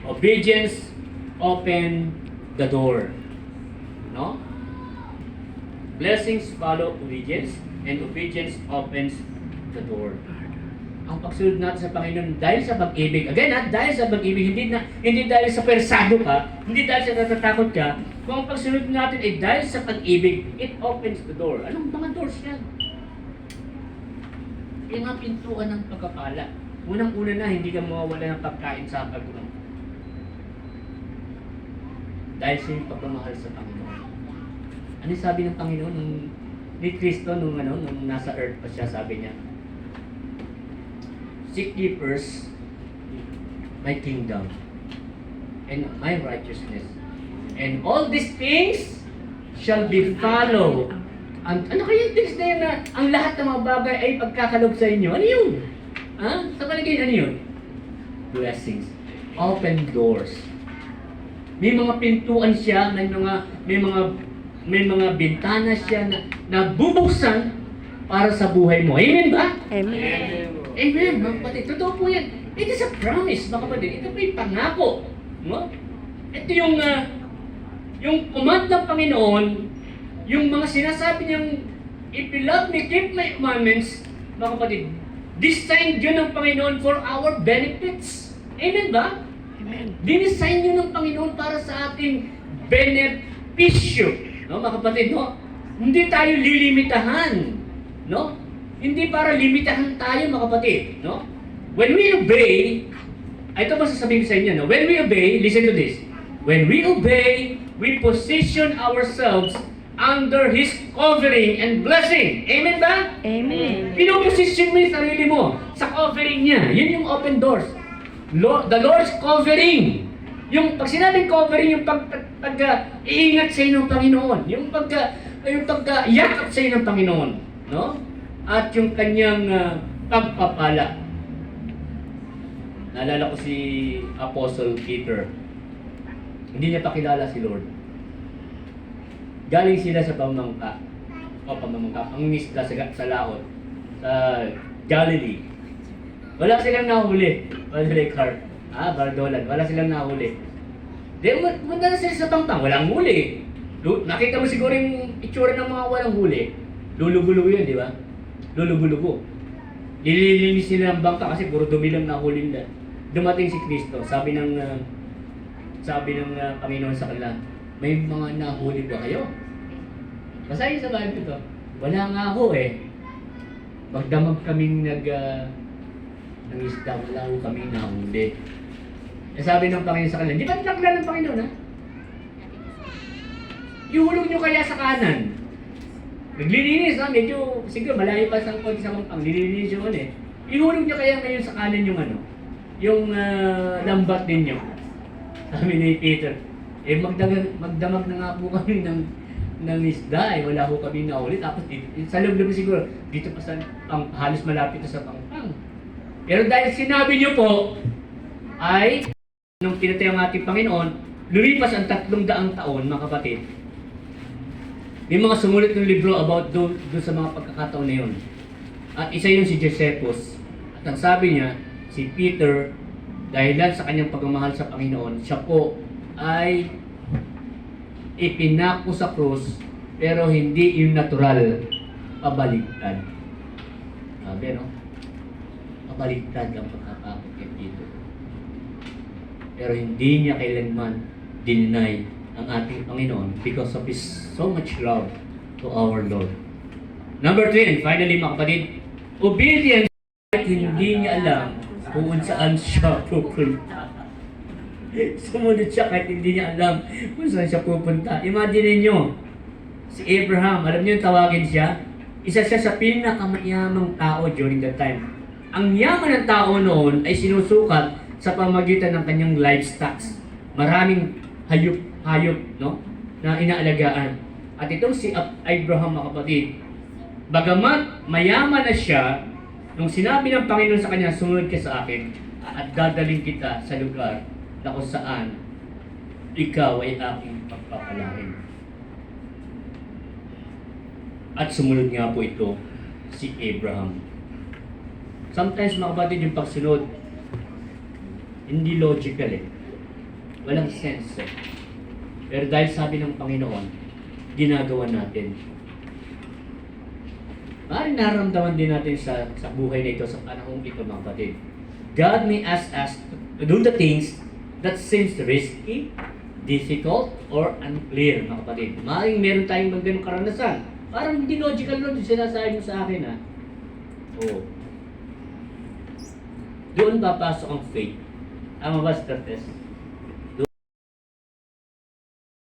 Obedience open the door. No? Blessings follow obedience, and obedience opens the door. Ang pagsunod natin sa Panginoon dahil sa pag-ibig. Again, dahil sa pag-ibig, hindi dahil sa persado ka, hindi dahil sa natatakot ka. Kung ang pagsunod natin ay dahil sa pag-ibig, it opens the door. Anong mga doors yan? Yung mga pintuan ng pagkapala. Unang-una na, hindi ka mawawala ng pagkain sa pagkulong. Dahil sa yung pagmamahal sa Panginoon. Ano sabi ng Panginoon ni Kristo nung nasa earth pa siya, sabi niya, seek ye first my kingdom and my righteousness, and all these things shall be followed. Ano kaya yung things na yun na ang lahat ng mga bagay ay pagkakalob sa inyo? Ano yun? Sa paligid, ano yun? Blessings. Open doors. May mga pintuan siya, may mga bintana siya na bubuksan para sa buhay mo. Amen ba? Amen. Amen, mga kapatid. Totoo po yan. It is a promise, mga kapatid. Ito po yung pangako. No? Ito yung command ng Panginoon, yung mga sinasabi niyang, if you love me, keep my commandments, mga kapatid, designed yun ng Panginoon for our benefits. Amen ba? Amen. Dinesign yun ng Panginoon para sa ating benepisyo. No, mga kapatid, no? Hindi tayo lilimitahan. No? Hindi para limitahan tayo, mga kapatid, no? When we obey, ito ba sasabihin ko sa inyo, no? When we obey, listen to this. When we obey, we position ourselves under His covering and blessing. Amen ba? Amen. Pinoposition mo yung sarili mo sa covering niya. Yun yung open doors. The Lord's covering. Yung pag sinabing covering, yung pag-iingat sa inyo ng Panginoon. Yung pagka-yakap sa inyo ng Panginoon. No? At yung kanyang pagpapala. Naalala ko si Apostle Peter. Hindi niya pakilala si Lord. Galing sila sa pamangka. Ang isla sa laot. Sa Galilee. Wala silang nahuli. Bardolan. Wala silang nahuli. Punta na sila sa pangpang. Walang huli. Nakita mo siguro yung itsura ng mga walang huli. Lulugo-lugo yun, di ba? Lulugo-lugo. Nililinis nila ng bangka kasi puro dumi lang nahuli nila. Dumating si Kristo. Sabi ng Panginoon sa kanila, may mga nahuli ba kayo? Basahin sa Bible ito. Wala nga ho eh. Magdamag kaming ng isda, wala ho kaming nahuli. Sabi ng Panginoon sa kanila, di ba tinakla ng Panginoon, ha? Ihulog nyo kaya sa kanan. Naglilinis, medyo, siguro malayo pa sa konti sa pang lilinis yung Ihulog nyo kaya ngayon sa kanan yung lambat ninyo. Sabi ni Peter, magdamag na nga po kami ng isda, wala ho kami nahuli. Tapos sa loob siguro, dito pa sa halos malapit na sa pangpang. Pero dahil sinabi nyo po, ay, nung pinatay ang ating Panginoon, lumipas ang 300 taon, mga kapatid. May mga sumulit ng libro about doon sa mga pagkakataon na yun. At isa yun si Josephus. At ang sabi niya, si Peter, dahilan sa kanyang pagmamahal sa Panginoon, siya po ay ipinako sa krus, pero hindi yung natural, pabaliktad. Sabi, no? Pabaliktad ang pagkakako kay Peter. Pero hindi niya kailanman deny ang ating Panginoon because of His so much love to our Lord. Number 3, and finally, mga kapatid, obedience kahit hindi niya alam kung saan siya pupunta. Sumunod siya kahit hindi niya alam kung saan siya pupunta. Imagine niyo, si Abraham, alam niyo yung tawagin siya? Isa siya sa pinakamayamang tao during that time. Ang yaman ng tao noon ay sinusukat sa pamagitan ng kanyang livestock. Maraming hayop, no? Na inaalagaan. At itong si Abraham, mga kapatid, bagamat mayaman na siya, nung sinabi ng Panginoon sa kanya, sumunod ka sa akin at dadaling kita sa lugar na kung saan ikaw ay aking pagpapalain. At sumunod nga po ito si Abraham. Sometimes, mga kapatid, yung pagsunod, hindi logical eh. Walang sense eh. Pero dahil sabi ng Panginoon, ginagawa natin. Maaaring nararamdaman din natin sa buhay na ito, sa panahong ito mga kapatid. God may ask us to do the things that seems risky, difficult, or unclear mga kapatid. Maaaring meron tayong mga ganong karanasan. Parang hindi logical nun, sinasabi mo sa akin ha. Oo. Doon papasok ang faith. Tama ba, Sir Tess?